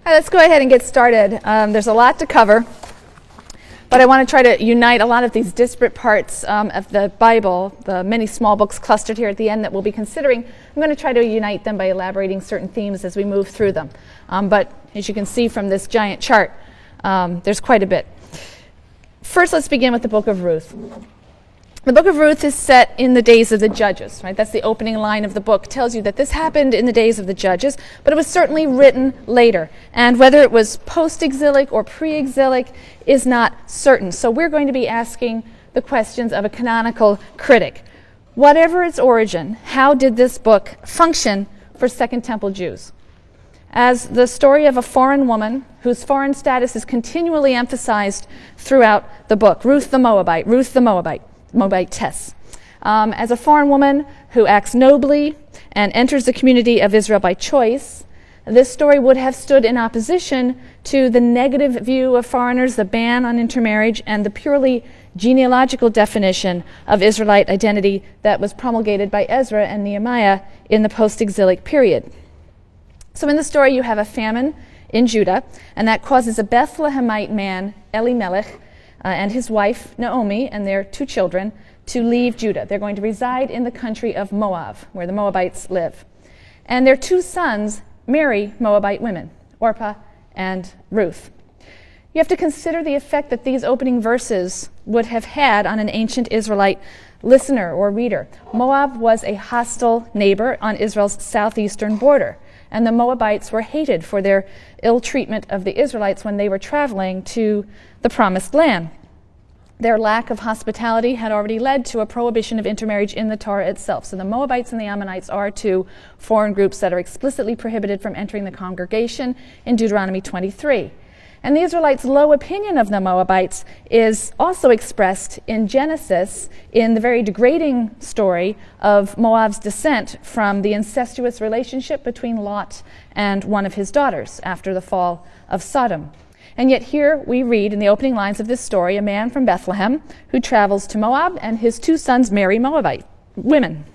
All right, let's go ahead and get started. There's a lot to cover, but I want to try to unite a lot of these disparate parts of the Bible, the many small books clustered here at the end that we'll be considering. I'm going to try to unite them by elaborating certain themes as we move through them. But as you can see from this giant chart, there's quite a bit. First, let's begin with the book of Ruth. The book of Ruth is set in the days of the judges, right? That's the opening line of the book. It tells you that this happened in the days of the judges, but it was certainly written later. And whether it was post-exilic or pre-exilic is not certain. So we're going to be asking the questions of a canonical critic. Whatever its origin, how did this book function for Second Temple Jews? As the story of a foreign woman whose foreign status is continually emphasized throughout the book. Ruth the Moabitess. As a foreign woman who acts nobly and enters the community of Israel by choice, this story would have stood in opposition to the negative view of foreigners, the ban on intermarriage, and the purely genealogical definition of Israelite identity that was promulgated by Ezra and Nehemiah in the post-exilic period. So in the story you have a famine in Judah, and that causes a Bethlehemite man, Elimelech, and his wife, Naomi, and their 2 children, to leave Judah. They're going to reside in the country of Moab, where the Moabites live. And their 2 sons marry Moabite women, Orpah and Ruth. You have to consider the effect that these opening verses would have had on an ancient Israelite listener or reader. Moab was a hostile neighbor on Israel's southeastern border, and the Moabites were hated for their ill treatment of the Israelites when they were traveling to the Promised Land. Their lack of hospitality had already led to a prohibition of intermarriage in the Torah itself. So the Moabites and the Ammonites are 2 foreign groups that are explicitly prohibited from entering the congregation in Deuteronomy 23. And the Israelites' low opinion of the Moabites is also expressed in Genesis in the very degrading story of Moab's descent from the incestuous relationship between Lot and one of his daughters after the fall of Sodom. And yet here we read in the opening lines of this story a man from Bethlehem who travels to Moab, and his 2 sons marry Moabite women.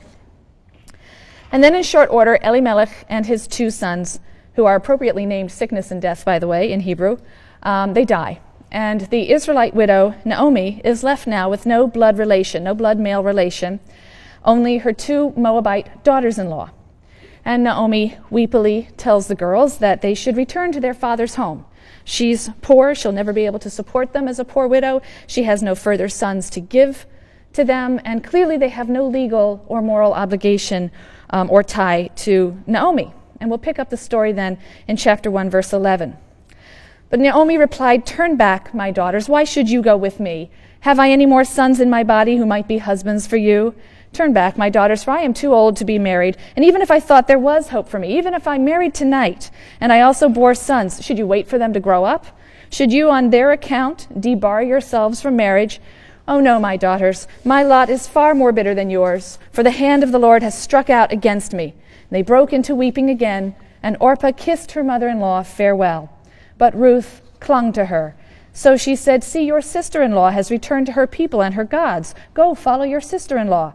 And then in short order, Elimelech and his 2 sons, who are appropriately named sickness and death, by the way, in Hebrew, they die. And the Israelite widow, Naomi, is left now with no blood relation, no blood male relation, only her 2 Moabite daughters-in-law. And Naomi weepily tells the girls that they should return to their father's home. She's poor. She'll never be able to support them as a poor widow. She has no further sons to give to them, and clearly they have no legal or moral obligation or tie to Naomi. And we'll pick up the story then in chapter 1, verse 11. But Naomi replied, "Turn back, my daughters. Why should you go with me? Have I any more sons in my body who might be husbands for you? Turn back, my daughters, for I am too old to be married. And even if I thought there was hope for me, even if I married tonight, and I also bore sons, should you wait for them to grow up? Should you, on their account, debar yourselves from marriage? Oh no, my daughters, my lot is far more bitter than yours, for the hand of the Lord has struck out against me." They broke into weeping again, and Orpah kissed her mother-in-law farewell. But Ruth clung to her. So she said, "See, your sister-in-law has returned to her people and her gods. Go, follow your sister-in-law."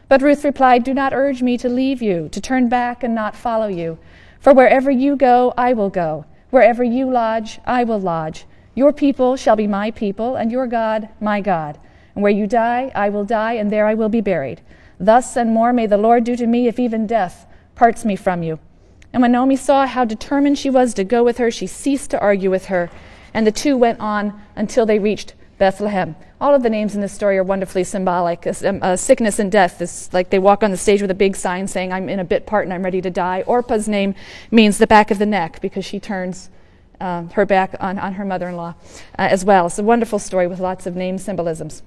But Ruth replied, "Do not urge me to leave you, to turn back and not follow you. For wherever you go, I will go. Wherever you lodge, I will lodge. Your people shall be my people, and your God, my God. And where you die, I will die, and there I will be buried. Thus and more may the Lord do to me, if even death parts me from you." And when Naomi saw how determined she was to go with her, she ceased to argue with her, and the 2 went on until they reached Bethlehem. All of the names in this story are wonderfully symbolic. Sickness and death is like they walk on the stage with a big sign saying, "I'm in a bit part and I'm ready to die." Orpah's name means the back of the neck because she turns her back on her mother-in-law as well. It's a wonderful story with lots of name symbolisms.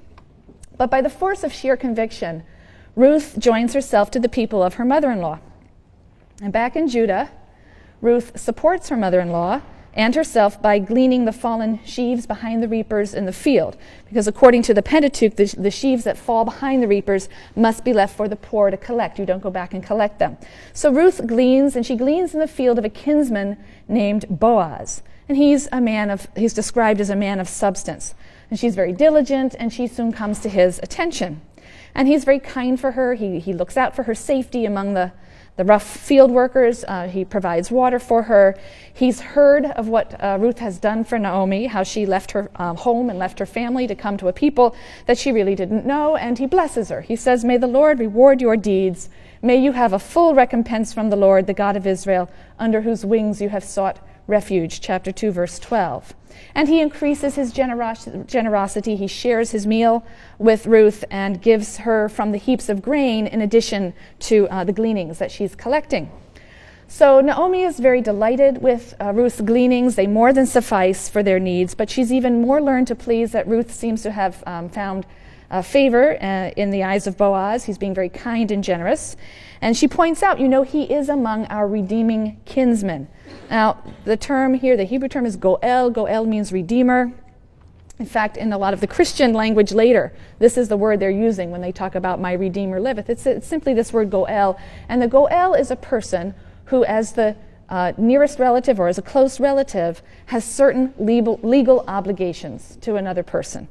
But by the force of sheer conviction, Ruth joins herself to the people of her mother-in-law. And back in Judah, Ruth supports her mother-in-law and herself by gleaning the fallen sheaves behind the reapers in the field. Because according to the Pentateuch, the sheaves that fall behind the reapers must be left for the poor to collect. You don't go back and collect them. So Ruth gleans, and she gleans in the field of a kinsman named Boaz. And he's described as a man of substance. And she's very diligent, and she soon comes to his attention. And he's very kind for her. He looks out for her safety among the the rough field workers. He provides water for her. He's heard of what Ruth has done for Naomi, how she left her home and left her family to come to a people that she really didn't know, and he blesses her. He says, "May the Lord reward your deeds. May you have a full recompense from the Lord, the God of Israel, under whose wings you have sought refuge," chapter 2, verse 12. And he increases his generosity. He shares his meal with Ruth and gives her from the heaps of grain in addition to the gleanings that she's collecting. So Naomi is very delighted with Ruth's gleanings. They more than suffice for their needs, but she's even more learned to please that Ruth seems to have found favor in the eyes of Boaz. He's being very kind and generous. And she points out, he is among our redeeming kinsmen. Now, the term here, the Hebrew term is goel. Goel means redeemer. In fact, in a lot of the Christian language later, this is the word they're using when they talk about my Redeemer liveth. It's simply this word goel. And the goel is a person who, as the nearest relative or as a close relative, has certain legal obligations to another person.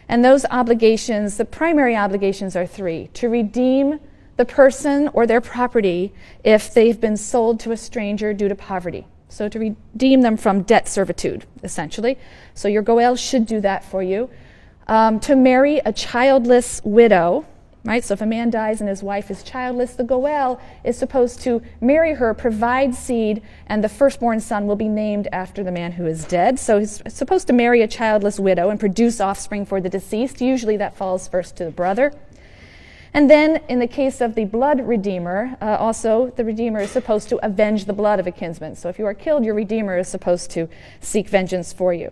And those obligations, the primary obligations are three: to redeem the person or their property if they've been sold to a stranger due to poverty. So to redeem them from debt servitude, essentially. So your goel should do that for you. To marry a childless widow, right? So if a man dies and his wife is childless, the goel is supposed to marry her, provide seed, and the firstborn son will be named after the man who is dead. So he's supposed to marry a childless widow and produce offspring for the deceased. Usually that falls first to the brother. And then, in the case of the blood redeemer, also the redeemer is supposed to avenge the blood of a kinsman. So if you are killed, your redeemer is supposed to seek vengeance for you.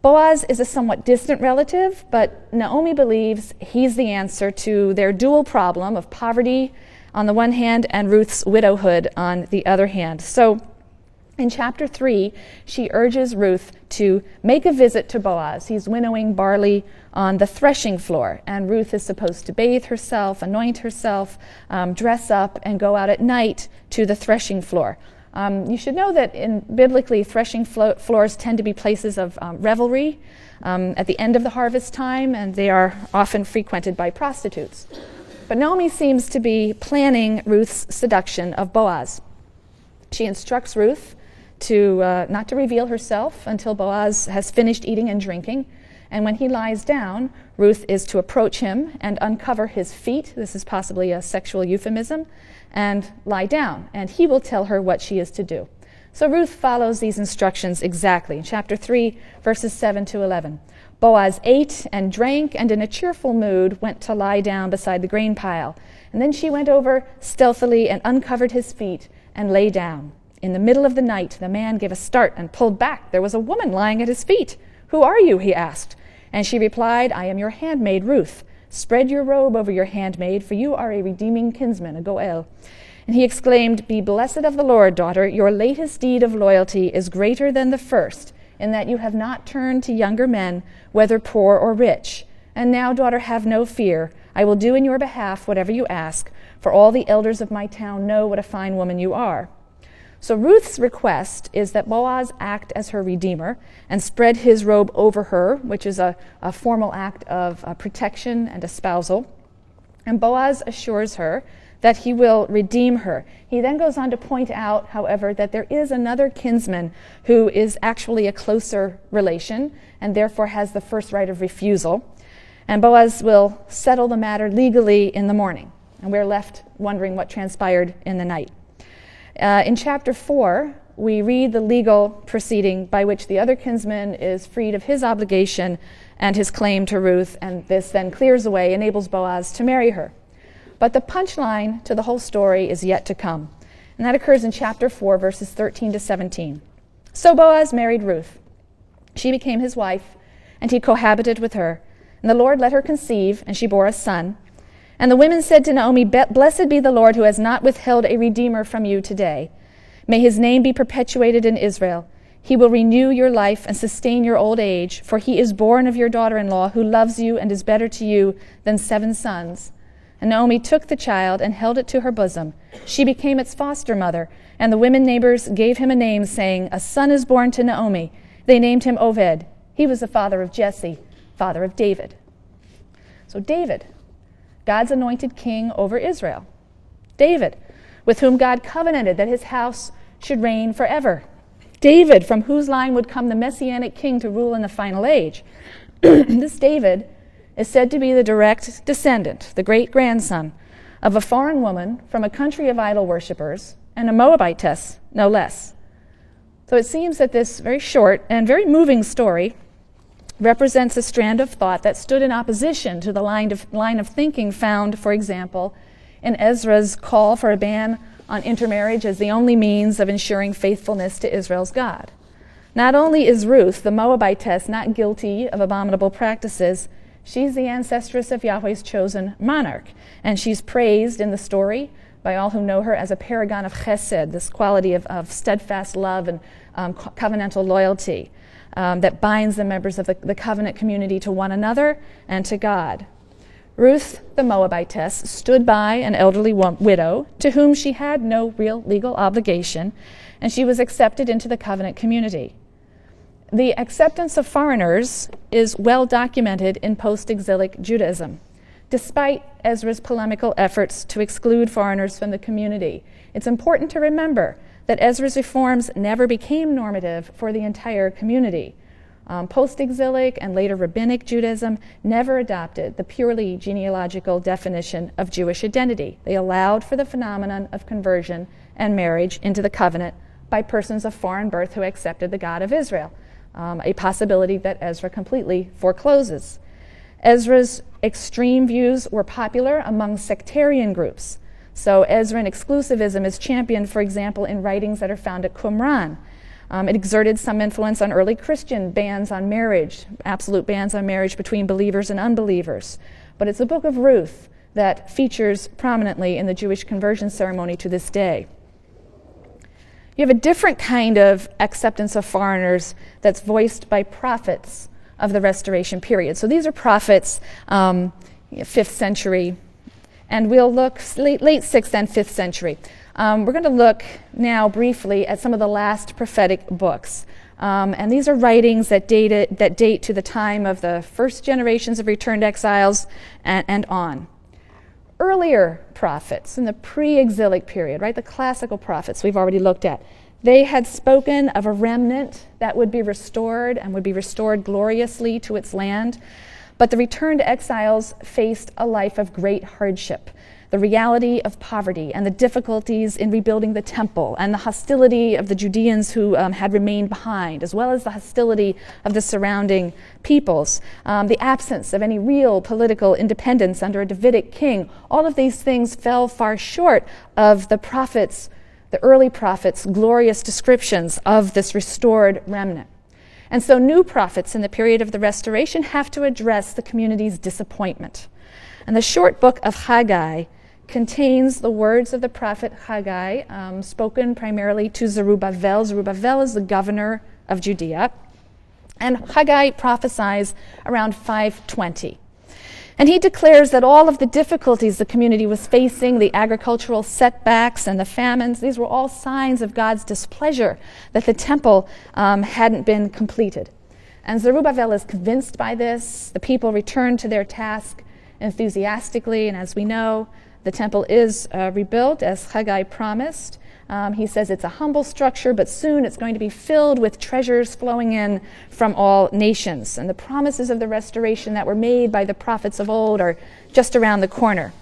Boaz is a somewhat distant relative, but Naomi believes he's the answer to their dual problem of poverty on the one hand and Ruth's widowhood on the other hand. So in chapter 3, she urges Ruth to make a visit to Boaz. He's winnowing barley on the threshing floor, and Ruth is supposed to bathe herself, anoint herself, dress up, and go out at night to the threshing floor. You should know that biblically, threshing floors tend to be places of revelry at the end of the harvest time, and they are often frequented by prostitutes. But Naomi seems to be planning Ruth's seduction of Boaz. She instructs Ruth to not to reveal herself until Boaz has finished eating and drinking. And when he lies down, Ruth is to approach him and uncover his feet. This is possibly a sexual euphemism. And lie down, and he will tell her what she is to do. So Ruth follows these instructions exactly. In chapter 3, verses 7 to 11. Boaz ate and drank, and in a cheerful mood went to lie down beside the grain pile. And then she went over stealthily and uncovered his feet and lay down. In the middle of the night, the man gave a start and pulled back. There was a woman lying at his feet. "Who are you?" he asked. And she replied, "I am your handmaid, Ruth. Spread your robe over your handmaid, for you are a redeeming kinsman," a goel. And he exclaimed, "Be blessed of the Lord, daughter. Your latest deed of loyalty is greater than the first, in that you have not turned to younger men, whether poor or rich. And now, daughter, have no fear. I will do in your behalf whatever you ask, for all the elders of my town know what a fine woman you are." So Ruth's request is that Boaz act as her redeemer and spread his robe over her, which is a formal act of protection and espousal. And Boaz assures her that he will redeem her. He then goes on to point out, however, that there is another kinsman who is actually a closer relation and therefore has the first right of refusal. And Boaz will settle the matter legally in the morning. And we're left wondering what transpired in the night. In chapter 4, we read the legal proceeding by which the other kinsman is freed of his obligation and his claim to Ruth, and this then clears away, enables Boaz to marry her. But the punchline to the whole story is yet to come, and that occurs in chapter 4, verses 13 to 17. So Boaz married Ruth. She became his wife, and he cohabited with her. And the Lord let her conceive, and she bore a son. And the women said to Naomi, "Blessed be the Lord who has not withheld a redeemer from you today. May his name be perpetuated in Israel. He will renew your life and sustain your old age, for he is born of your daughter-in-law, who loves you and is better to you than 7 sons." And Naomi took the child and held it to her bosom. She became its foster mother, and the women neighbors gave him a name, saying, "A son is born to Naomi." They named him Oved. He was the father of Jesse, father of David. So David, God's anointed king over Israel. David with whom God covenanted that his house should reign forever. David, from whose line would come the Messianic king to rule in the final age. This David is said to be the direct descendant, the great-grandson, of a foreign woman from a country of idol worshippers and a Moabitess, no less. So it seems that this very short and very moving story represents a strand of thought that stood in opposition to the line of thinking found, for example, in Ezra's call for a ban on intermarriage as the only means of ensuring faithfulness to Israel's God. Not only is Ruth, the Moabitess, not guilty of abominable practices, she's the ancestress of Yahweh's chosen monarch, and she's praised in the story by all who know her as a paragon of chesed, this quality of steadfast love and covenantal loyalty that binds the members of the covenant community to one another and to God. Ruth, the Moabitess, stood by an elderly widow to whom she had no real legal obligation, and she was accepted into the covenant community. The acceptance of foreigners is well documented in post-exilic Judaism, despite Ezra's polemical efforts to exclude foreigners from the community. It's important to remember that Ezra's reforms never became normative for the entire community. Post-exilic and later rabbinic Judaism never adopted the purely genealogical definition of Jewish identity. They allowed for the phenomenon of conversion and marriage into the covenant by persons of foreign birth who accepted the God of Israel, a possibility that Ezra completely forecloses. Ezra's extreme views were popular among sectarian groups. So Ezran exclusivism is championed, for example, in writings that are found at Qumran. It exerted some influence on early Christian bans on marriage, absolute bans on marriage between believers and unbelievers. But it's the book of Ruth that features prominently in the Jewish conversion ceremony to this day. You have a different kind of acceptance of foreigners that's voiced by prophets of the Restoration period. So these are prophets, 5th century, and we'll look late 6th and 5th century. We're going to look now briefly at some of the last prophetic books. And these are writings that date to the time of the first generations of returned exiles and on. Earlier prophets in the pre-exilic period, right, the classical prophets we've already looked at, they had spoken of a remnant that would be restored and would be restored gloriously to its land. But the returned exiles faced a life of great hardship, the reality of poverty and the difficulties in rebuilding the temple and the hostility of the Judeans who had remained behind, as well as the hostility of the surrounding peoples, the absence of any real political independence under a Davidic king. All of these things fell far short of the prophets, the early prophets' glorious descriptions of this restored remnant. And so new prophets in the period of the Restoration have to address the community's disappointment. And the short book of Haggai contains the words of the prophet Haggai, spoken primarily to Zerubbabel. Zerubbabel is the governor of Judea. And Haggai prophesies around 520. And he declares that all of the difficulties the community was facing, the agricultural setbacks and the famines, these were all signs of God's displeasure that the temple hadn't been completed. And Zerubbabel is convinced by this. The people return to their task enthusiastically, and as we know, the temple is rebuilt as Haggai promised. He says it's a humble structure, but soon it's going to be filled with treasures flowing in from all nations. And the promises of the restoration that were made by the prophets of old are just around the corner.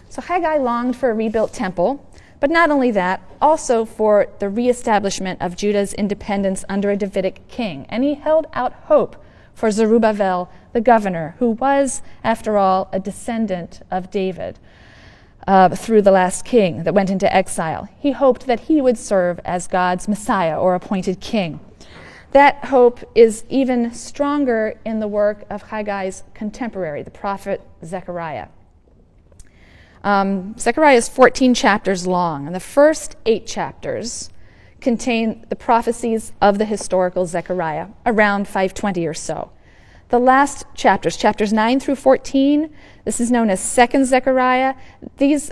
So Haggai longed for a rebuilt temple, but not only that, also for the reestablishment of Judah's independence under a Davidic king. And he held out hope for Zerubbabel, the governor, who was, after all, a descendant of David. Through the last king that went into exile. He hoped that he would serve as God's Messiah or appointed king. That hope is even stronger in the work of Haggai's contemporary, the prophet Zechariah. Zechariah is 14 chapters long, and the first 8 chapters contain the prophecies of the historical Zechariah, around 520 or so. The last chapters, chapters 9 through 14, this is known as Second Zechariah. These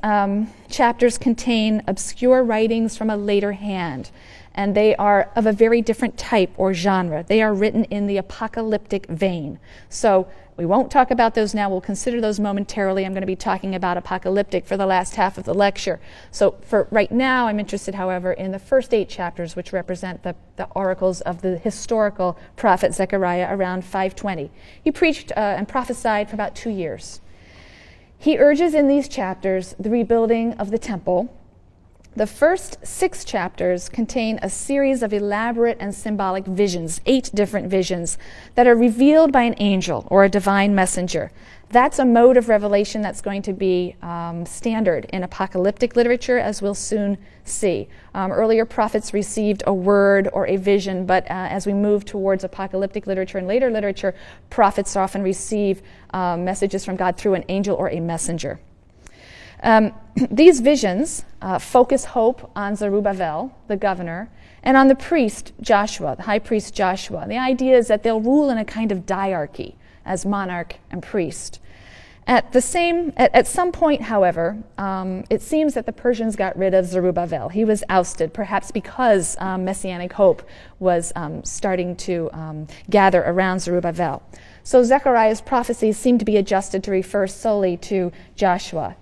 chapters contain obscure writings from a later hand. and they are of a very different type or genre. They are written in the apocalyptic vein. So we won't talk about those now. We'll consider those momentarily. I'm going to be talking about apocalyptic for the last half of the lecture. So for right now, I'm interested, however, in the first 8 chapters, which represent the oracles of the historical prophet Zechariah around 520. He preached and prophesied for about 2 years. He urges in these chapters the rebuilding of the temple. The first 6 chapters contain a series of elaborate and symbolic visions, 8 different visions, that are revealed by an angel or a divine messenger. That's a mode of revelation that's going to be standard in apocalyptic literature, as we'll soon see. Earlier prophets received a word or a vision, but as we move towards apocalyptic literature and later literature, prophets often receive messages from God through an angel or a messenger. These visions focus hope on Zerubbabel, the governor, and on the priest Joshua, the high priest Joshua. The idea is that they'll rule in a kind of diarchy as monarch and priest. At some point, however, it seems that the Persians got rid of Zerubbabel. He was ousted, perhaps because messianic hope was starting to gather around Zerubbabel. So Zechariah's prophecies seem to be adjusted to refer solely to Joshua.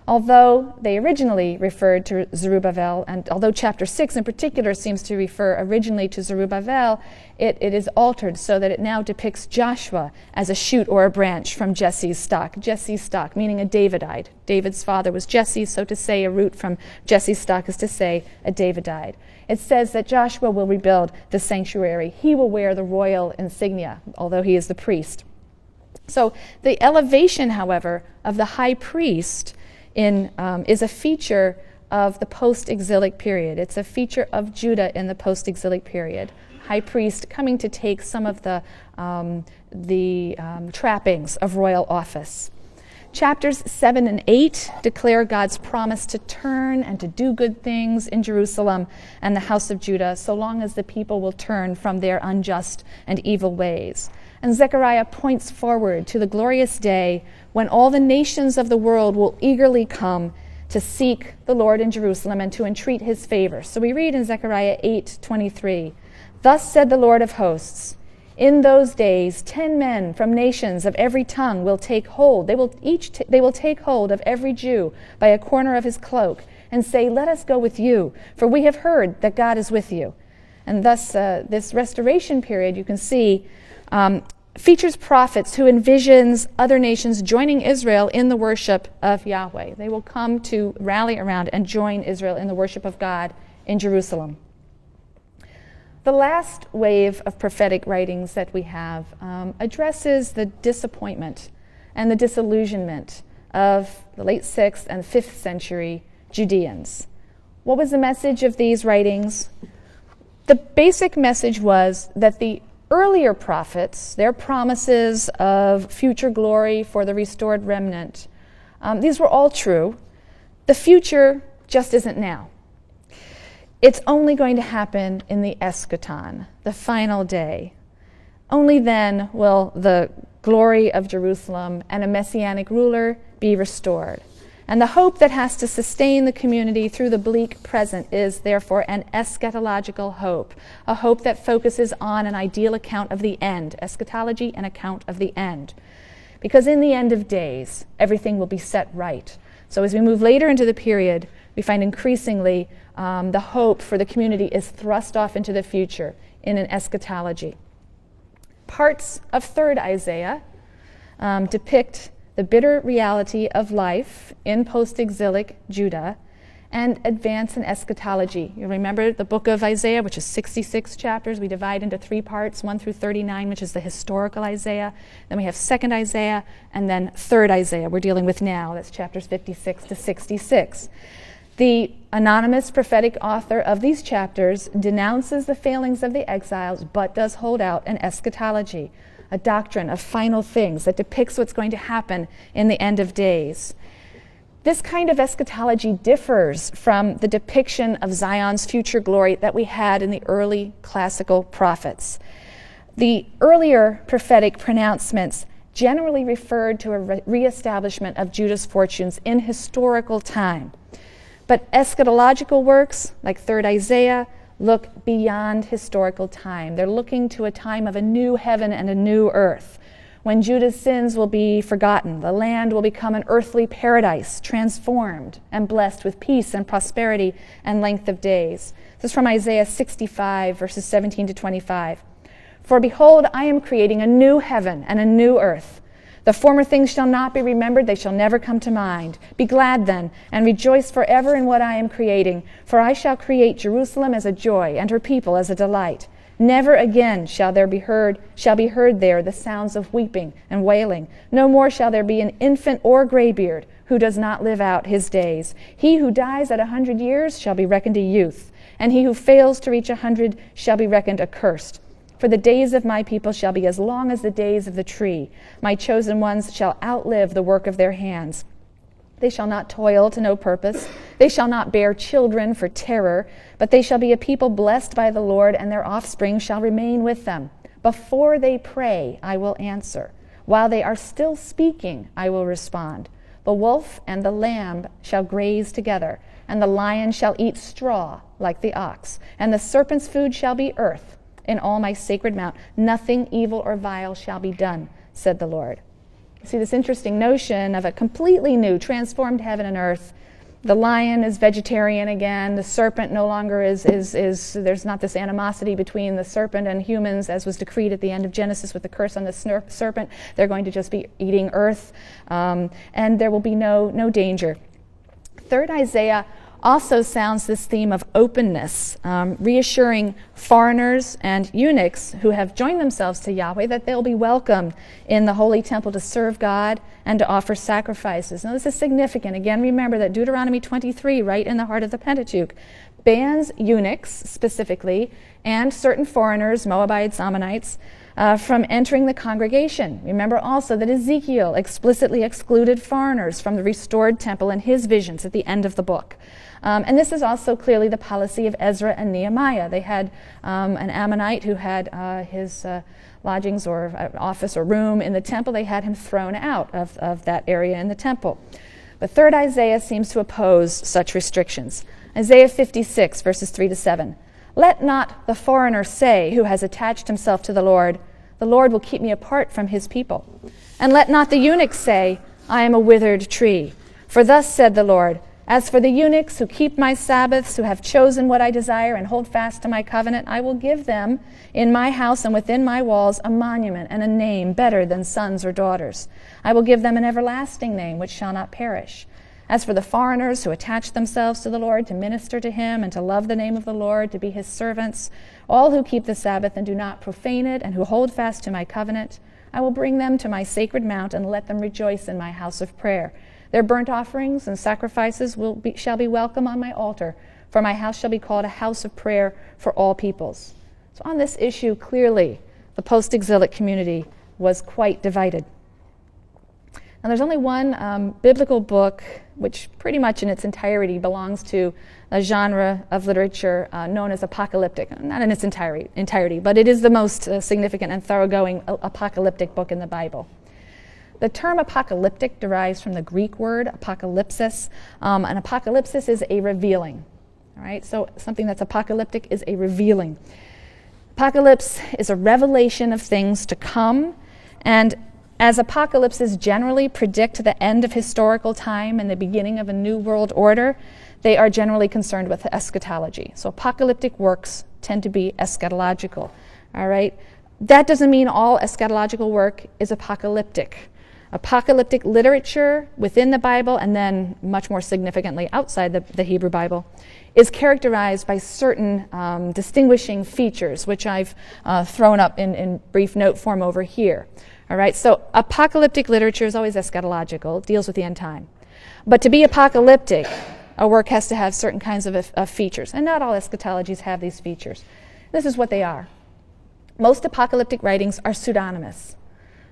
Although they originally referred to Zerubbabel, and although chapter 6 in particular seems to refer originally to Zerubbabel, it is altered so that it now depicts Joshua as a shoot or a branch from Jesse's stock. Jesse's stock, meaning a Davidite. David's father was Jesse, so to say a root from Jesse's stock is to say a Davidite. It says that Joshua will rebuild the sanctuary. He will wear the royal insignia, although he is the priest. So the elevation, however, of the high priest is a feature of the post-exilic period. It's a feature of Judah in the post-exilic period. High priest coming to take some of the trappings of royal office. Chapters 7 and 8 declare God's promise to turn and to do good things in Jerusalem and the house of Judah, so long as the people will turn from their unjust and evil ways. And Zechariah points forward to the glorious day when all the nations of the world will eagerly come to seek the Lord in Jerusalem and to entreat his favor. So we read in Zechariah 8:23, "Thus said the Lord of hosts, in those days 10 men from nations of every tongue will take hold. They will take hold of every Jew by a corner of his cloak and say, 'Let us go with you, for we have heard that God is with you.'" And thus this restoration period, you can see, features prophets who envisions other nations joining Israel in the worship of Yahweh. They will come to rally around and join Israel in the worship of God in Jerusalem. The last wave of prophetic writings that we have addresses the disappointment and the disillusionment of the late 6th and 5th century Judeans. What was the message of these writings? The basic message was that the earlier prophets, their promises of future glory for the restored remnant, these were all true. The future just isn't now. It's only going to happen in the eschaton, the final day. Only then will the glory of Jerusalem and a messianic ruler be restored. And the hope that has to sustain the community through the bleak present is, therefore, an eschatological hope, a hope that focuses on an ideal account of the end, eschatology, an account of the end. Because in the end of days, everything will be set right. So as we move later into the period, we find increasingly the hope for the community is thrust off into the future in an eschatology. Parts of 3rd Isaiah depict the bitter reality of life in post-exilic Judah and advance in eschatology. You remember the book of Isaiah, which is 66 chapters. We divide into 3 parts, 1 through 39, which is the historical Isaiah. Then we have 2nd Isaiah, and then 3rd Isaiah we're dealing with now. That's chapters 56 to 66. The anonymous prophetic author of these chapters denounces the failings of the exiles, but does hold out an eschatology, a doctrine of final things that depicts what's going to happen in the end of days. This kind of eschatology differs from the depiction of Zion's future glory that we had in the early classical prophets. The earlier prophetic pronouncements generally referred to a reestablishment of Judah's fortunes in historical time. But eschatological works, like 3rd Isaiah, look beyond historical time. They're looking to a time of a new heaven and a new earth, when Judah's sins will be forgotten. The land will become an earthly paradise, transformed and blessed with peace and prosperity and length of days. This is from Isaiah 65, verses 17 to 25. For behold, I am creating a new heaven and a new earth. The former things shall not be remembered, they shall never come to mind. Be glad then, and rejoice forever in what I am creating. For I shall create Jerusalem as a joy, and her people as a delight. Never again shall be heard there the sounds of weeping and wailing. No more shall there be an infant or graybeard who does not live out his days. He who dies at 100 years shall be reckoned a youth, and he who fails to reach 100 shall be reckoned accursed. For the days of my people shall be as long as the days of the tree. My chosen ones shall outlive the work of their hands. They shall not toil to no purpose. They shall not bear children for terror, but they shall be a people blessed by the Lord, and their offspring shall remain with them. Before they pray, I will answer. While they are still speaking, I will respond. The wolf and the lamb shall graze together, and the lion shall eat straw like the ox, and the serpent's food shall be earth. In all my sacred mount, nothing evil or vile shall be done, said the Lord. You see this interesting notion of a completely new, transformed heaven and earth. The lion is vegetarian again. The serpent no longer is there's not this animosity between the serpent and humans as was decreed at the end of Genesis with the curse on the serpent. They're going to just be eating earth, and there will be no danger. Third Isaiah also sounds this theme of openness, reassuring foreigners and eunuchs who have joined themselves to Yahweh that they'll be welcome in the holy temple to serve God and to offer sacrifices. Now this is significant. Again, remember that Deuteronomy 23, right in the heart of the Pentateuch, bans eunuchs specifically and certain foreigners, Moabites, Ammonites, from entering the congregation. Remember also that Ezekiel explicitly excluded foreigners from the restored temple in his visions at the end of the book. And this is also clearly the policy of Ezra and Nehemiah. They had an Ammonite who had his lodgings or office or room in the temple. They had him thrown out of that area in the temple. But third Isaiah seems to oppose such restrictions. Isaiah 56, verses 3 to 7. Let not the foreigner say, who has attached himself to the Lord will keep me apart from his people. And let not the eunuch say, I am a withered tree. For thus said the Lord, as for the eunuchs who keep my Sabbaths, who have chosen what I desire and hold fast to my covenant, I will give them in my house and within my walls a monument and a name better than sons or daughters. I will give them an everlasting name which shall not perish. As for the foreigners who attach themselves to the Lord to minister to him and to love the name of the Lord, to be his servants, all who keep the Sabbath and do not profane it and who hold fast to my covenant, I will bring them to my sacred mount and let them rejoice in my house of prayer. Their burnt offerings and sacrifices shall be welcome on my altar, for my house shall be called a house of prayer for all peoples. So on this issue, clearly, the post-exilic community was quite divided. Now there's only one biblical book which pretty much in its entirety belongs to a genre of literature known as apocalyptic. Not in its entirety, but it is the most significant and thoroughgoing apocalyptic book in the Bible. The term apocalyptic derives from the Greek word apocalypsis. And apocalypsis is a revealing. All right, so something that's apocalyptic is a revealing. Apocalypse is a revelation of things to come, and as apocalypses generally predict the end of historical time and the beginning of a new world order, they are generally concerned with eschatology. So apocalyptic works tend to be eschatological. All right, that doesn't mean all eschatological work is apocalyptic. Apocalyptic literature within the Bible, and then much more significantly outside the Hebrew Bible, is characterized by certain distinguishing features, which I've thrown up in brief note form over here. All right, so apocalyptic literature is always eschatological, deals with the end time. But to be apocalyptic, a work has to have certain kinds of features, and not all eschatologies have these features. This is what they are. Most apocalyptic writings are pseudonymous.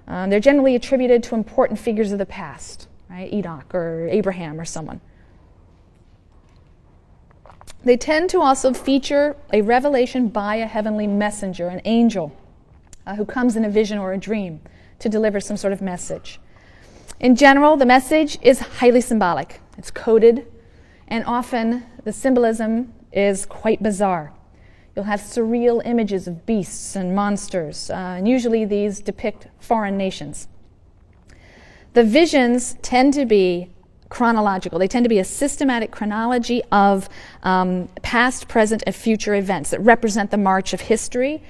They're generally attributed to important figures of the past, right? Enoch or Abraham or someone. They tend to also feature a revelation by a heavenly messenger, an angel, who comes in a vision or a dream to deliver some sort of message. In general, the message is highly symbolic. It's coded, and often the symbolism is quite bizarre. You'll have surreal images of beasts and monsters, and usually these depict foreign nations. The visions tend to be chronological. They tend to be a systematic chronology of past, present, and future events that represent the march of history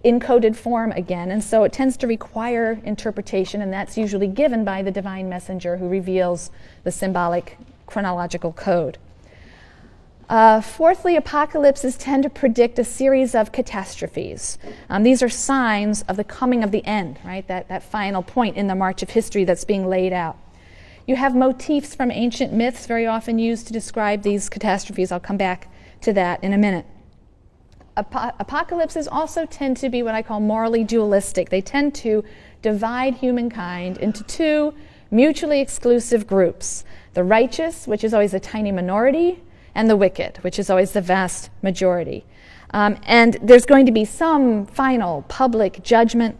in coded form again, and so it tends to require interpretation, and that's usually given by the divine messenger who reveals the symbolic chronological code. Fourthly, apocalypses tend to predict a series of catastrophes. These are signs of the coming of the end, right? That final point in the march of history that's being laid out. You have motifs from ancient myths very often used to describe these catastrophes. I'll come back to that in a minute. Apocalypses also tend to be what I call morally dualistic. They tend to divide humankind into two mutually exclusive groups: the righteous, which is always a tiny minority, and the wicked, which is always the vast majority. And there's going to be some final public judgment,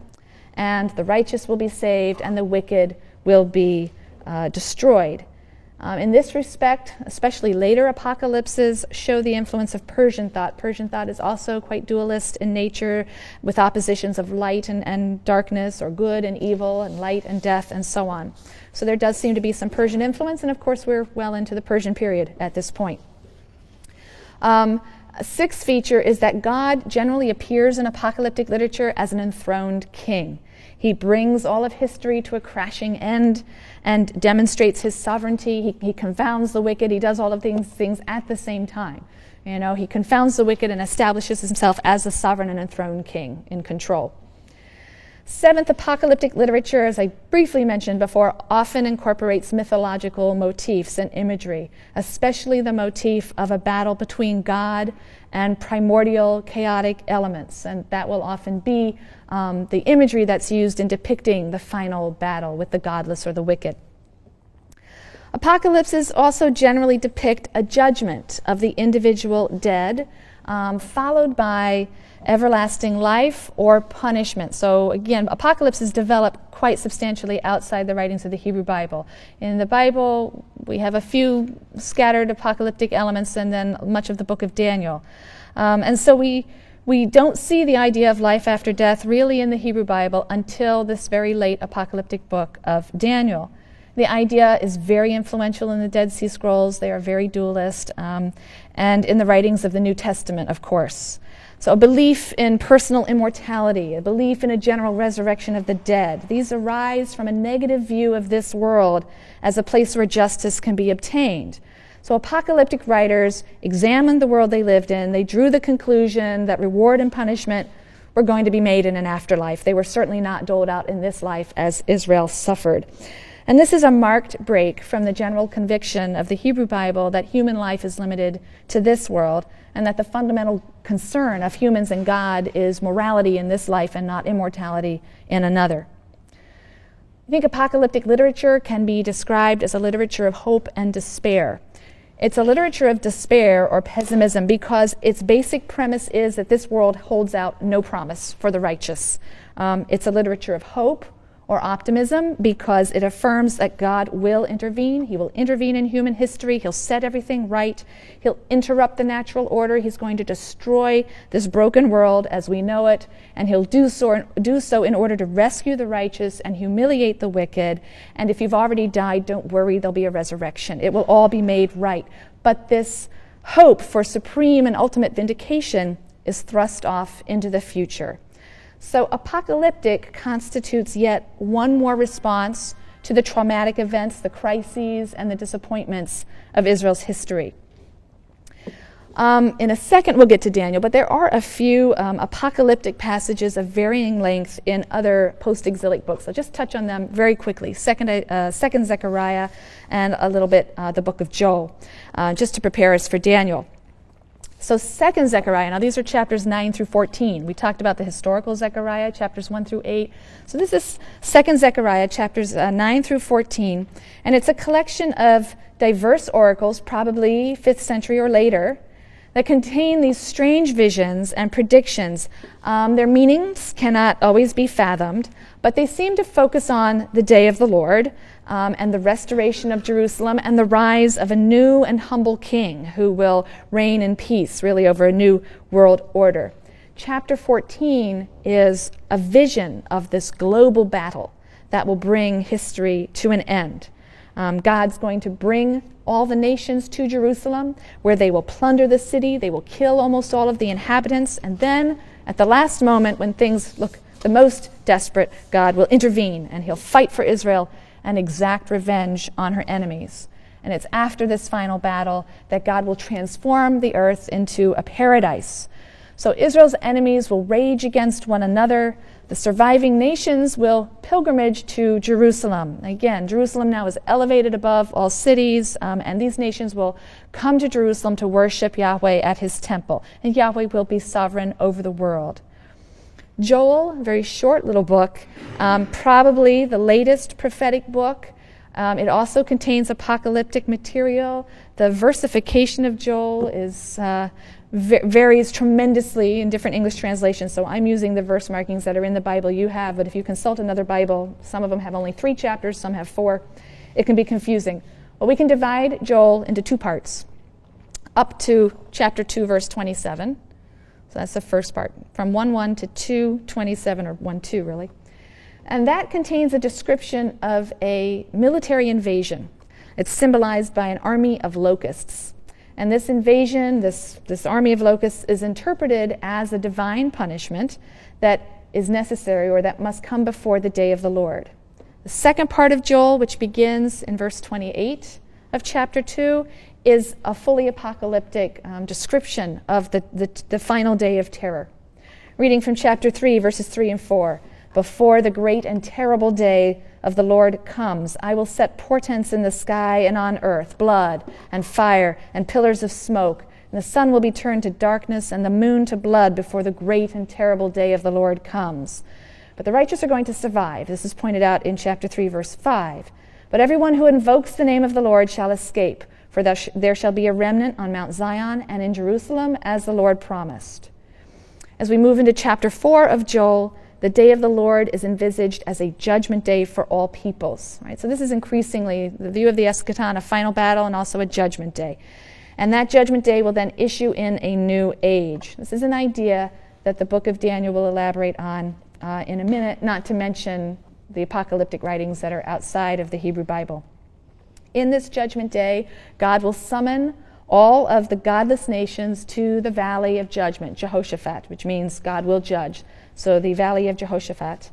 and the righteous will be saved, and the wicked will be destroyed. In this respect, especially later apocalypses show the influence of Persian thought. Persian thought is also quite dualist in nature, with oppositions of light and darkness, or good and evil, and light and death, and so on. So there does seem to be some Persian influence, and of course we're well into the Persian period at this point. A sixth feature is that God generally appears in apocalyptic literature as an enthroned king. He brings all of history to a crashing end and demonstrates his sovereignty. He confounds the wicked. He does all of these things at the same time. You know, he confounds the wicked and establishes himself as a sovereign and enthroned king in control. Seventh, apocalyptic literature, as I briefly mentioned before, often incorporates mythological motifs and imagery, especially the motif of a battle between God and primordial chaotic elements. And that will often be the imagery that's used in depicting the final battle with the godless or the wicked. Apocalypses also generally depict a judgment of the individual dead, followed by everlasting life or punishment. So again, apocalypses develop quite substantially outside the writings of the Hebrew Bible. In the Bible, we have a few scattered apocalyptic elements, and then much of the book of Daniel. And so we don't see the idea of life after death really in the Hebrew Bible until this very late apocalyptic book of Daniel. The idea is very influential in the Dead Sea Scrolls. They are very dualist, and in the writings of the New Testament, of course. So a belief in personal immortality, a belief in a general resurrection of the dead, these arise from a negative view of this world as a place where justice can be obtained. So apocalyptic writers examined the world they lived in. They drew the conclusion that reward and punishment were going to be made in an afterlife. They were certainly not doled out in this life as Israel suffered. And this is a marked break from the general conviction of the Hebrew Bible that human life is limited to this world, and that the fundamental concern of humans and God is morality in this life and not immortality in another. I think apocalyptic literature can be described as a literature of hope and despair. It's a literature of despair or pessimism because its basic premise is that this world holds out no promise for the righteous. It's a literature of hope or optimism because it affirms that God will intervene. He will intervene in human history. He'll set everything right. He'll interrupt the natural order. He's going to destroy this broken world as we know it, and he'll do so in order to rescue the righteous and humiliate the wicked. And if you've already died, don't worry, there'll be a resurrection. It will all be made right. But this hope for supreme and ultimate vindication is thrust off into the future. So apocalyptic constitutes yet one more response to the traumatic events, the crises, and the disappointments of Israel's history. In a second we'll get to Daniel, but there are a few apocalyptic passages of varying length in other post-exilic books. I'll just touch on them very quickly. Second Zechariah, and a little bit the book of Joel, just to prepare us for Daniel. So second Zechariah, now these are chapters 9 through 14. We talked about the historical Zechariah, chapters 1 through 8. So this is second Zechariah, chapters 9 through 14. And it's a collection of diverse oracles, probably 5th century or later, that contain these strange visions and predictions. Their meanings cannot always be fathomed, but they seem to focus on the day of the Lord and the restoration of Jerusalem and the rise of a new and humble king who will reign in peace, really over a new world order. Chapter 14 is a vision of this global battle that will bring history to an end. God's going to bring all the nations to Jerusalem, where they will plunder the city, they will kill almost all of the inhabitants, and then at the last moment when things look the most desperate, God will intervene and he'll fight for Israel and exact revenge on her enemies. And it's after this final battle that God will transform the earth into a paradise. So Israel's enemies will rage against one another. The surviving nations will pilgrimage to Jerusalem. Again, Jerusalem now is elevated above all cities, and these nations will come to Jerusalem to worship Yahweh at his temple. And Yahweh will be sovereign over the world. Joel, a very short little book, probably the latest prophetic book. It also contains apocalyptic material. The versification of Joel is varies tremendously in different English translations, so I'm using the verse markings that are in the Bible you have, but if you consult another Bible, some of them have only 3 chapters, some have 4. It can be confusing. Well, we can divide Joel into 2 parts, up to chapter 2, verse 27. So that's the first part, from 1:1 to 2:27, or 1:2 really. And that contains a description of a military invasion. It's symbolized by an army of locusts. And this invasion, this army of locusts, is interpreted as a divine punishment that is necessary or that must come before the day of the Lord. The second part of Joel, which begins in verse 28 of chapter 2, is a fully apocalyptic description of the final day of terror. Reading from chapter 3, verses 3 and 4. Before the great and terrible day of the Lord comes, I will set portents in the sky and on earth, blood and fire and pillars of smoke. And the sun will be turned to darkness and the moon to blood before the great and terrible day of the Lord comes. But the righteous are going to survive. This is pointed out in chapter 3, verse 5. But everyone who invokes the name of the Lord shall escape, for there shall be a remnant on Mount Zion and in Jerusalem, as the Lord promised. As we move into chapter 4 of Joel, the day of the Lord is envisaged as a judgment day for all peoples. Right? So this is increasingly the view of the eschaton, a final battle, and also a judgment day. And that judgment day will then issue in a new age. This is an idea that the book of Daniel will elaborate on in a minute, not to mention the apocalyptic writings that are outside of the Hebrew Bible. In this judgment day, God will summon all of the godless nations to the valley of judgment, Jehoshaphat, which means God will judge. So the valley of Jehoshaphat.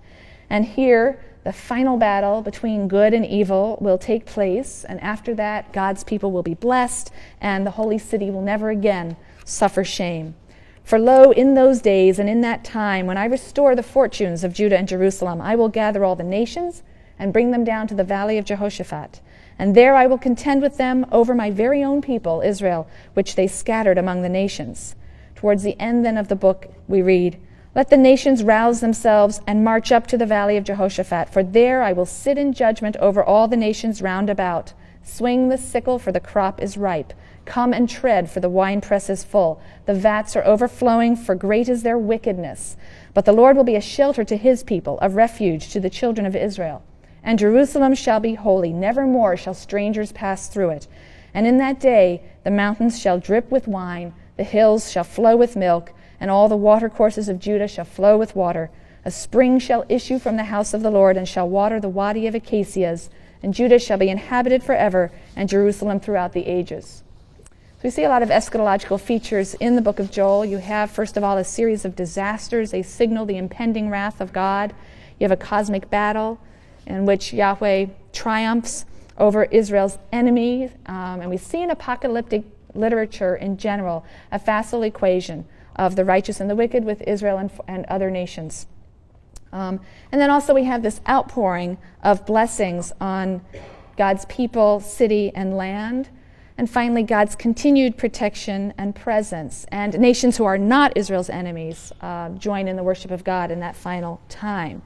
And here, the final battle between good and evil will take place, and after that, God's people will be blessed, and the holy city will never again suffer shame. For lo, in those days and in that time, when I restore the fortunes of Judah and Jerusalem, I will gather all the nations and bring them down to the valley of Jehoshaphat. And there I will contend with them over my very own people, Israel, which they scattered among the nations. Towards the end then of the book, we read, Let the nations rouse themselves and march up to the valley of Jehoshaphat, for there I will sit in judgment over all the nations round about. Swing the sickle, for the crop is ripe. Come and tread, for the winepress is full. The vats are overflowing, for great is their wickedness. But the Lord will be a shelter to his people, a refuge to the children of Israel. And Jerusalem shall be holy. Never more shall strangers pass through it. And in that day the mountains shall drip with wine, the hills shall flow with milk, and all the watercourses of Judah shall flow with water. A spring shall issue from the house of the Lord, and shall water the wadi of acacias. And Judah shall be inhabited forever, and Jerusalem throughout the ages. So we see a lot of eschatological features in the book of Joel. You have, first of all, a series of disasters. They signal the impending wrath of God. You have a cosmic battle in which Yahweh triumphs over Israel's enemies. And we see in apocalyptic literature in general a facile equation of the righteous and the wicked with Israel and other nations. And then also we have this outpouring of blessings on God's people, city, and land. And finally, God's continued protection and presence. And nations who are not Israel's enemies join in the worship of God in that final time.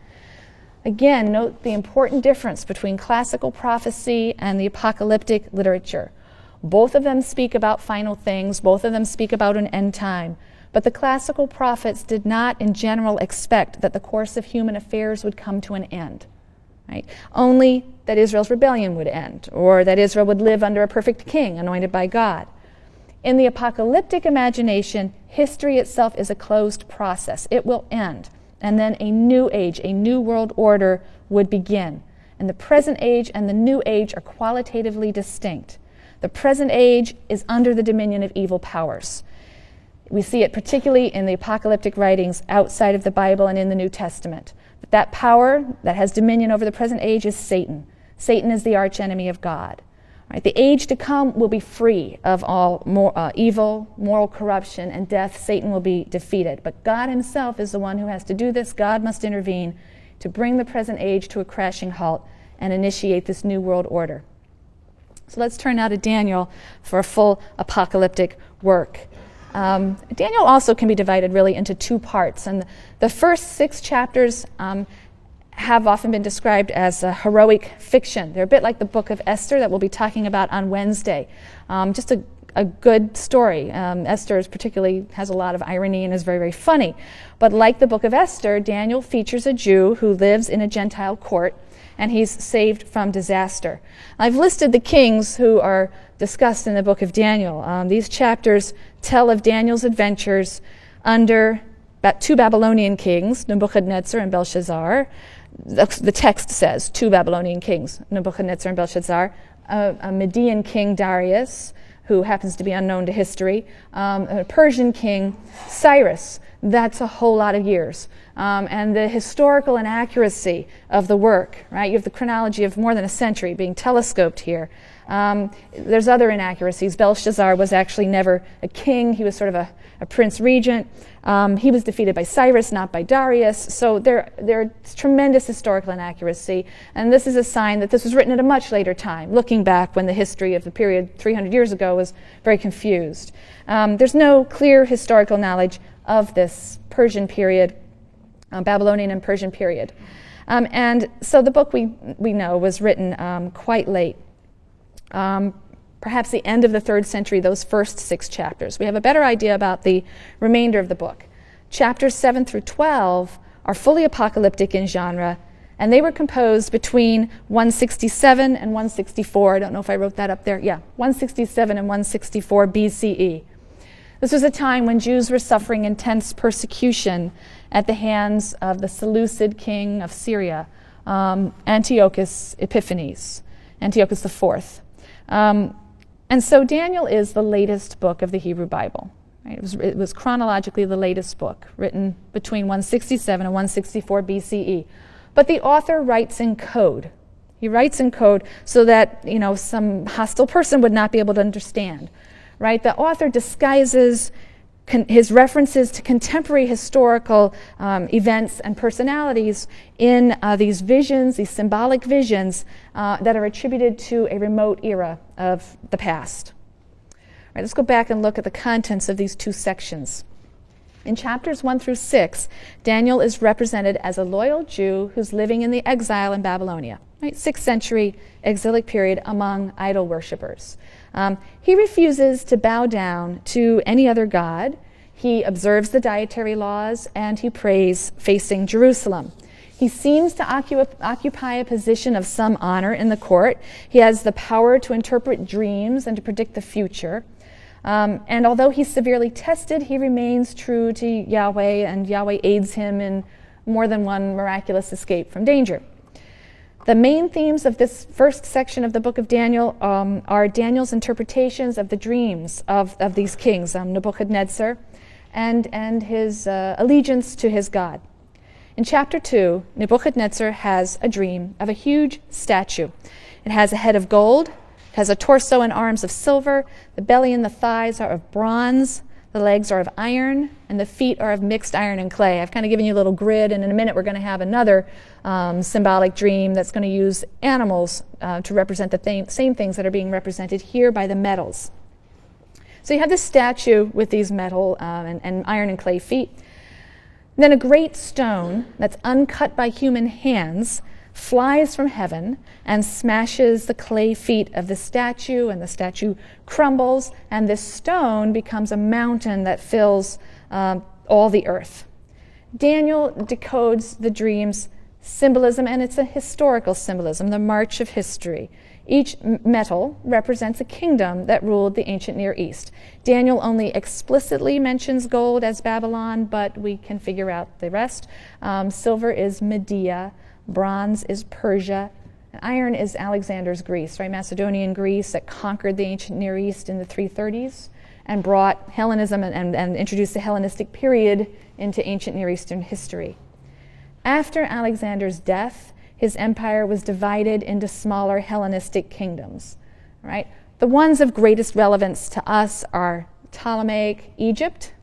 Again, note the important difference between classical prophecy and the apocalyptic literature. Both of them speak about final things. Both of them speak about an end time. But the classical prophets did not, in general, expect that the course of human affairs would come to an end. Right? Only that Israel's rebellion would end, or that Israel would live under a perfect king anointed by God. In the apocalyptic imagination, history itself is a closed process. It will end, and then a new age, a new world order would begin. And the present age and the new age are qualitatively distinct. The present age is under the dominion of evil powers. We see it particularly in the apocalyptic writings outside of the Bible and in the New Testament. That power that has dominion over the present age is Satan. Satan is the archenemy of God. Right? The age to come will be free of all evil, moral corruption, and death. Satan will be defeated. But God himself is the one who has to do this. God must intervene to bring the present age to a crashing halt and initiate this new world order. So let's turn now to Daniel for a full apocalyptic work. Daniel also can be divided really into two parts, and the first 6 chapters have often been described as a heroic fiction. They're a bit like the book of Esther that we'll be talking about on Wednesday. Just a good story. Esther particularly has a lot of irony and is very, very funny. But like the book of Esther, Daniel features a Jew who lives in a Gentile court, and he's saved from disaster. I've listed the kings who are discussed in the book of Daniel. These chapters tell of Daniel's adventures under 2 Babylonian kings, Nebuchadnezzar and Belshazzar. The text says 2 Babylonian kings, Nebuchadnezzar and Belshazzar, a Median king, Darius, who happens to be unknown to history, a Persian king, Cyrus. That's a whole lot of years. And the historical inaccuracy of the work, right? You have the chronology of more than a century being telescoped here. There's other inaccuracies. Belshazzar was actually never a king. He was sort of a prince regent. He was defeated by Cyrus, not by Darius. So there's tremendous historical inaccuracy. And this is a sign that this was written at a much later time, looking back when the history of the period 300 years ago was very confused. There's no clear historical knowledge of this Persian period, Babylonian and Persian period. And so the book we know was written quite late. Perhaps the end of the 3rd century, those first 6 chapters. We have a better idea about the remainder of the book. Chapters 7 through 12 are fully apocalyptic in genre, and they were composed between 167 and 164. I don't know if I wrote that up there. Yeah, 167 and 164 BCE. This was a time when Jews were suffering intense persecution at the hands of the Seleucid king of Syria, Antiochus Epiphanes, Antiochus IV. And so Daniel is the latest book of the Hebrew Bible. Right? It was chronologically the latest book, written between 167 and 164 BCE. But the author writes in code. He writes in code so that, some hostile person would not be able to understand. Right? The author disguises his references to contemporary historical events and personalities in these visions, these symbolic visions that are attributed to a remote era of the past. Right, let's go back and look at the contents of these 2 sections. In chapters 1 through 6, Daniel is represented as a loyal Jew who's living in the exile in Babylonia, right? 6th century exilic period among idol worshippers. He refuses to bow down to any other god. He observes the dietary laws, and he prays facing Jerusalem. He seems to occupy a position of some honor in the court. He has the power to interpret dreams and to predict the future. And although he's severely tested, he remains true to Yahweh, and Yahweh aids him in more than one miraculous escape from danger. The main themes of this first section of the book of Daniel are Daniel's interpretations of the dreams of these kings, Nebuchadnezzar, and his allegiance to his God. In chapter 2, Nebuchadnezzar has a dream of a huge statue. It has a head of gold, it has a torso and arms of silver, the belly and the thighs are of bronze, the legs are of iron, and the feet are of mixed iron and clay. I've kind of given you a little grid, and in a minute we're going to have another symbolic dream that's going to use animals to represent the same things that are being represented here by the metals. So you have this statue with these metal and iron and clay feet. Then a great stone that's uncut by human hands flies from heaven and smashes the clay feet of the statue, and the statue crumbles, and this stone becomes a mountain that fills all the earth. Daniel decodes the dream's symbolism, and it's a historical symbolism, the march of history. Each metal represents a kingdom that ruled the ancient Near East. Daniel only explicitly mentions gold as Babylon, but we can figure out the rest. Silver is Media, bronze is Persia, and iron is Alexander's Greece, right? Macedonian Greece that conquered the ancient Near East in the 330s and brought Hellenism and introduced the Hellenistic period into ancient Near Eastern history. After Alexander's death, his empire was divided into smaller Hellenistic kingdoms, right? The ones of greatest relevance to us are Ptolemaic Egypt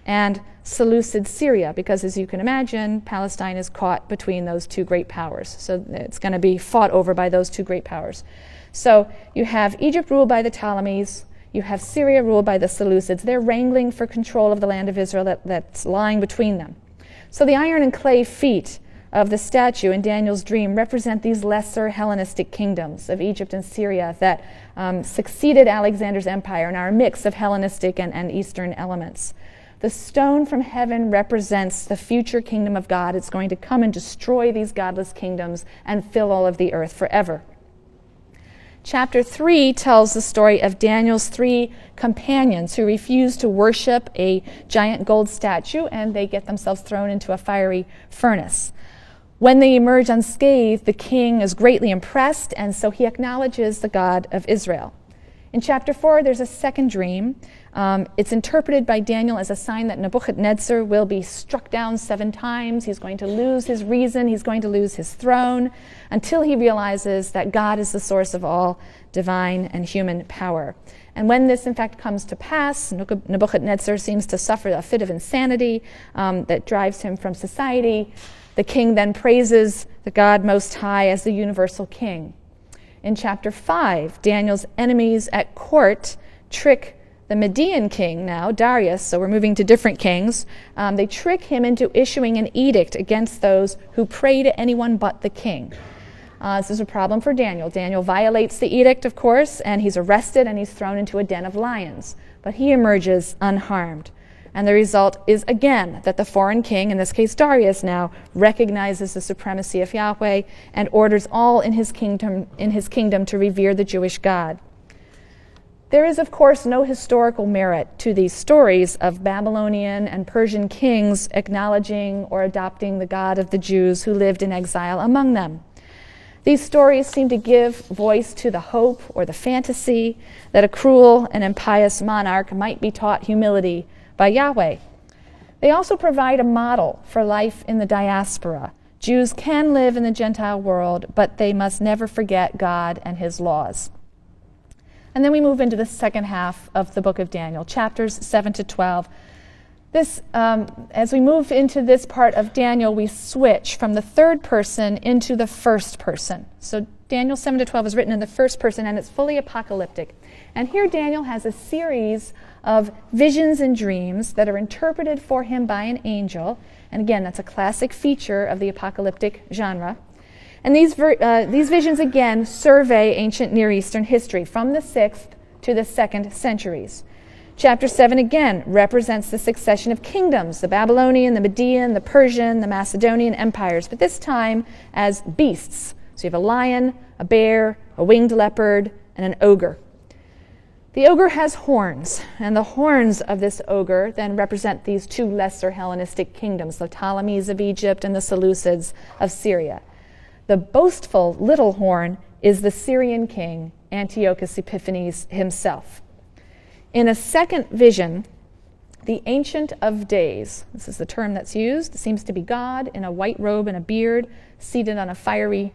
and Seleucid Syria, because as you can imagine, Palestine is caught between those two great powers. So it's going to be fought over by those two great powers. So you have Egypt ruled by the Ptolemies, you have Syria ruled by the Seleucids. They're wrangling for control of the land of Israel that's lying between them. So the iron and clay feet of the statue in Daniel's dream represent these lesser Hellenistic kingdoms of Egypt and Syria that succeeded Alexander's empire and are a mix of Hellenistic and Eastern elements. The stone from heaven represents the future kingdom of God. It's going to come and destroy these godless kingdoms and fill all of the earth forever. Chapter 3 tells the story of Daniel's 3 companions who refuse to worship a giant gold statue, and they get themselves thrown into a fiery furnace. When they emerge unscathed, the king is greatly impressed, and so he acknowledges the God of Israel. In chapter 4, there's a second dream. It's interpreted by Daniel as a sign that Nebuchadnezzar will be struck down 7 times. He's going to lose his reason. He's going to lose his throne until he realizes that God is the source of all divine and human power. And when this, in fact, comes to pass, Nebuchadnezzar seems to suffer a fit of insanity that drives him from society. The king then praises the God Most High as the universal king. In chapter 5, Daniel's enemies at court trick the Median king now, Darius, so we're moving to different kings. They trick him into issuing an edict against those who pray to anyone but the king. This is a problem for Daniel. Daniel violates the edict, of course, and he's arrested and he's thrown into a den of lions. But he emerges unharmed. And the result is, again, that the foreign king, in this case Darius now, recognizes the supremacy of Yahweh and orders all in his kingdom to revere the Jewish God. There is, of course, no historical merit to these stories of Babylonian and Persian kings acknowledging or adopting the God of the Jews who lived in exile among them. These stories seem to give voice to the hope or the fantasy that a cruel and impious monarch might be taught humility by Yahweh. They also provide a model for life in the diaspora. Jews can live in the Gentile world, but they must never forget God and his laws. And then we move into the second half of the book of Daniel, chapters 7 to 12. As we move into this part of Daniel, we switch from the third person into the first person. So Daniel 7 to 12 is written in the first person, and it's fully apocalyptic. And here Daniel has a series of visions and dreams that are interpreted for him by an angel. And again, that's a classic feature of the apocalyptic genre. And these visions, again, survey ancient Near Eastern history from the 6th to the 2nd centuries. Chapter 7, again, represents the succession of kingdoms, the Babylonian, the Median, the Persian, the Macedonian empires, but this time as beasts. So you have a lion, a bear, a winged leopard, and an ogre. The ogre has horns, and the horns of this ogre then represent these 2 lesser Hellenistic kingdoms, the Ptolemies of Egypt and the Seleucids of Syria. The boastful little horn is the Syrian king, Antiochus Epiphanes himself. In a second vision, the Ancient of Days, this is the term that's used, seems to be God in a white robe and a beard, seated on a fiery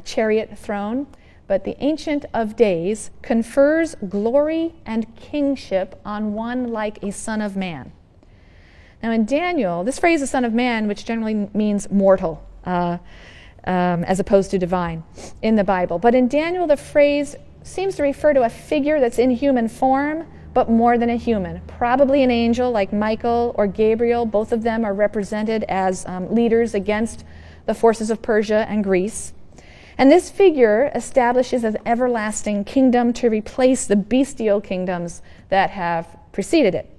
chariot throne. But the Ancient of Days confers glory and kingship on one like a son of man. Now in Daniel, this phrase, the son of man, which generally means mortal, as opposed to divine in the Bible. But in Daniel, the phrase seems to refer to a figure that's in human form, but more than a human. Probably an angel like Michael or Gabriel. Both of them are represented as leaders against the forces of Persia and Greece. And this figure establishes an everlasting kingdom to replace the bestial kingdoms that have preceded it.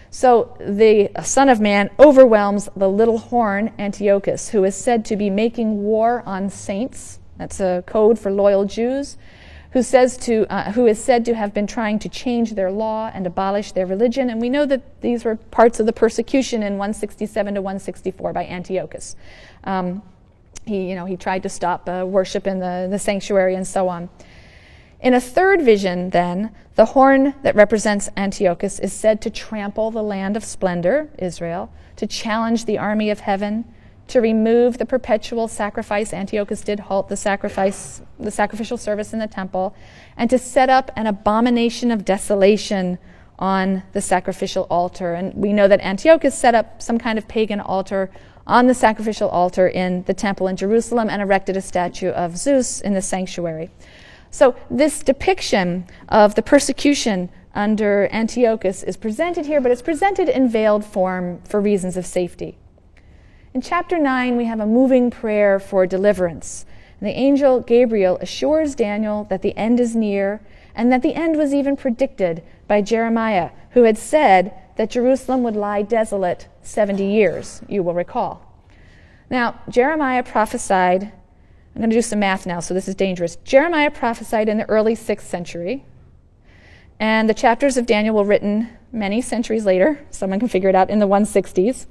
So the Son of Man overwhelms the little horn Antiochus, who is said to be making war on saints. That's a code for loyal Jews, who is said to have been trying to change their law and abolish their religion. And we know that these were parts of the persecution in 167 to 164 by Antiochus. He tried to stop worship in the sanctuary and so on. In a third vision, then, the horn that represents Antiochus is said to trample the land of splendor, Israel, to challenge the army of heaven, to remove the perpetual sacrifice. Antiochus did halt the sacrificial service in the temple, and to set up an abomination of desolation on the sacrificial altar. And we know that Antiochus set up some kind of pagan altar on the sacrificial altar in the temple in Jerusalem and erected a statue of Zeus in the sanctuary. So this depiction of the persecution under Antiochus is presented here, but it's presented in veiled form for reasons of safety. In chapter 9, we have a moving prayer for deliverance. The angel Gabriel assures Daniel that the end is near, and that the end was even predicted by Jeremiah, who had said that Jerusalem would lie desolate 70 years, you will recall. Now, Jeremiah prophesied, I'm going to do some math now, so this is dangerous. Jeremiah prophesied in the early 6th century, and the chapters of Daniel were written many centuries later. Someone can figure it out, in the 160s.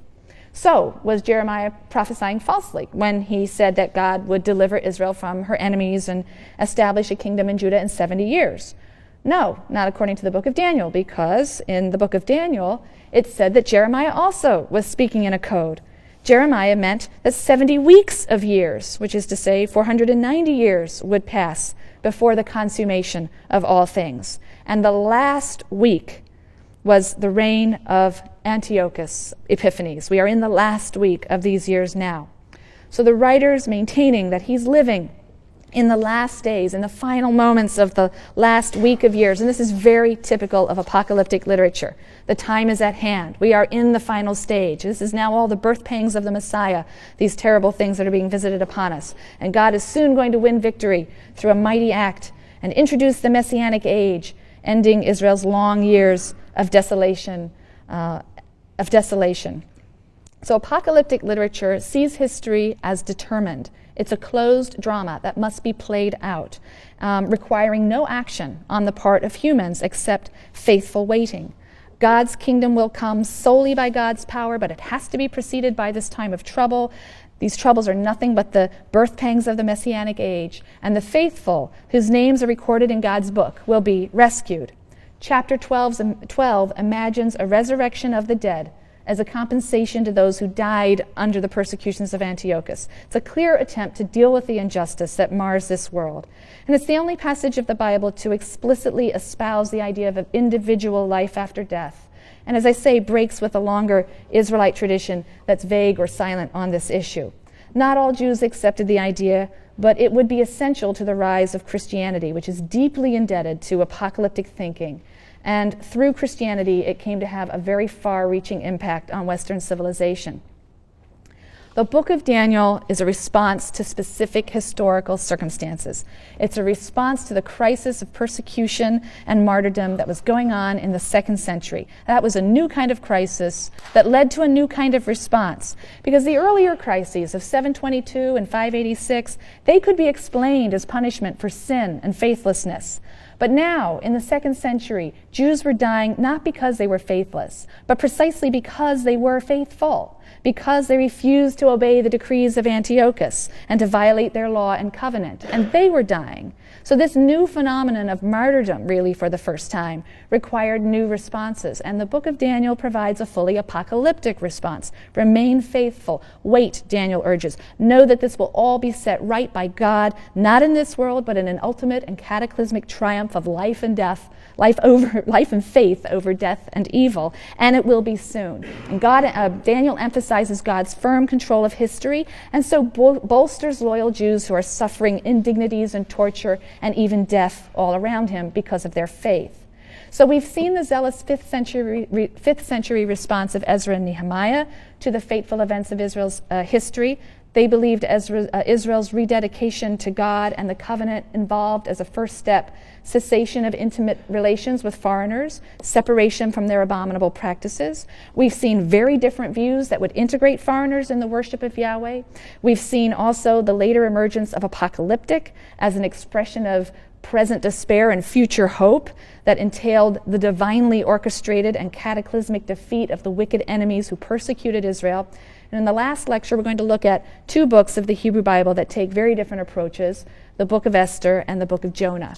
So, was Jeremiah prophesying falsely when he said that God would deliver Israel from her enemies and establish a kingdom in Judah in 70 years? No, not according to the book of Daniel, because in the book of Daniel, it said that Jeremiah also was speaking in a code. Jeremiah meant that 70 weeks of years, which is to say 490 years, would pass before the consummation of all things. And the last week was the reign of Antiochus Epiphanes. We are in the last week of these years now. So the writer's maintaining that he's living in the last days, in the final moments of the last week of years. And this is very typical of apocalyptic literature. The time is at hand. We are in the final stage. This is now all the birth pangs of the Messiah, these terrible things that are being visited upon us. And God is soon going to win victory through a mighty act and introduce the Messianic age, ending Israel's long years of desolation. So apocalyptic literature sees history as determined. It's a closed drama that must be played out, requiring no action on the part of humans except faithful waiting. God's kingdom will come solely by God's power, but it has to be preceded by this time of trouble. These troubles are nothing but the birth pangs of the Messianic age, and the faithful, whose names are recorded in God's book, will be rescued. Chapter 12 imagines a resurrection of the dead as a compensation to those who died under the persecutions of Antiochus. It's a clear attempt to deal with the injustice that mars this world. And it's the only passage of the Bible to explicitly espouse the idea of an individual life after death. And as I say, breaks with a longer Israelite tradition that's vague or silent on this issue. Not all Jews accepted the idea, but it would be essential to the rise of Christianity, which is deeply indebted to apocalyptic thinking. And through Christianity, it came to have a very far-reaching impact on Western civilization. The book of Daniel is a response to specific historical circumstances. It's a response to the crisis of persecution and martyrdom that was going on in the 2nd century. That was a new kind of crisis that led to a new kind of response. Because the earlier crises of 722 and 586, they could be explained as punishment for sin and faithlessness. But now, in the 2nd century, Jews were dying not because they were faithless, but precisely because they were faithful, because they refused to obey the decrees of Antiochus and to violate their law and covenant, and they were dying. So this new phenomenon of martyrdom, really for the first time, required new responses, and the book of Daniel provides a fully apocalyptic response. Remain faithful. Wait, Daniel urges. Know that this will all be set right by God, not in this world, but in an ultimate and cataclysmic triumph of life and death, life and faith over death and evil, and it will be soon. And Daniel emphasizes God's firm control of history, and so bolsters loyal Jews who are suffering indignities and torture and even death all around him because of their faith. So we've seen the zealous 5th century response of Ezra and Nehemiah to the fateful events of Israel's history. They believed Israel's rededication to God and the covenant involved, as a first step, cessation of intimate relations with foreigners, separation from their abominable practices. We've seen very different views that would integrate foreigners in the worship of Yahweh. We've seen also the later emergence of apocalyptic as an expression of present despair and future hope that entailed the divinely orchestrated and cataclysmic defeat of the wicked enemies who persecuted Israel. And in the last lecture, we're going to look at two books of the Hebrew Bible that take very different approaches, the book of Esther and the book of Jonah.